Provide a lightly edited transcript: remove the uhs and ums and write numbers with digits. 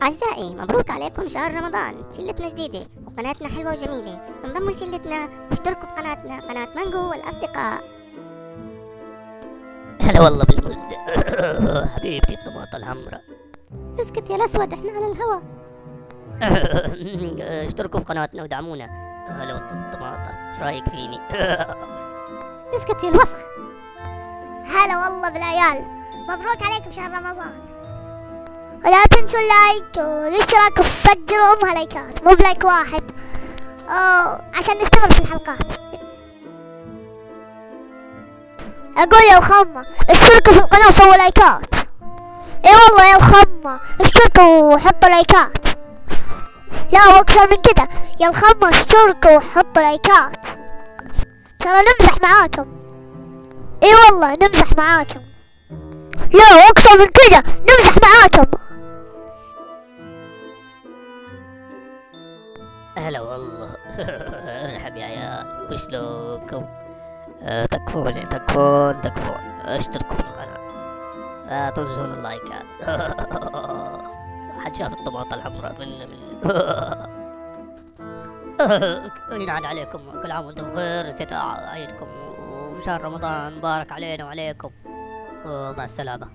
أعزائي، مبروك عليكم شهر رمضان. شلتنا جديدة وقناتنا حلوة وجميلة. انضموا لشلتنا واشتركوا بقناتنا قناة مانجو والأصدقاء. هلا والله بالمز. حبيبتي الطماطة الحمراء. اسكت يا الأسود، احنا على الهوا. اشتركوا في قناتنا ودعمونا. هلا والله بالطماطة، ايش رايك فيني؟ اسكت يا الوسخ. هلا والله بالعيال، مبروك عليكم شهر رمضان. ولا تنسوا اللايك والاشتراك وفجروا امها لايكات، مو بلايك واحد عشان نستمر في الحلقات. اقول يا الخمة اشتركوا في القناة وسووا لايكات. اي والله يا الخمة اشتركوا وحطوا لايكات. لا واكثر من كده يا الخمة، اشتركوا وحطوا لايكات، ترى نمزح معاكم. اي والله نمزح معاكم. لا واكثر من كده نمزح معاكم. هلا والله. ارحب يا عيال، وشلونكم؟ تكفون اشتركوا في القناة، لا تنسون اللايكات. حد شاف الطماطة الحمراء من ينعاد عليكم، كل عام وانتم بخير. نسيت اعيدكم وشهر رمضان مبارك علينا وعليكم، ومع السلامة.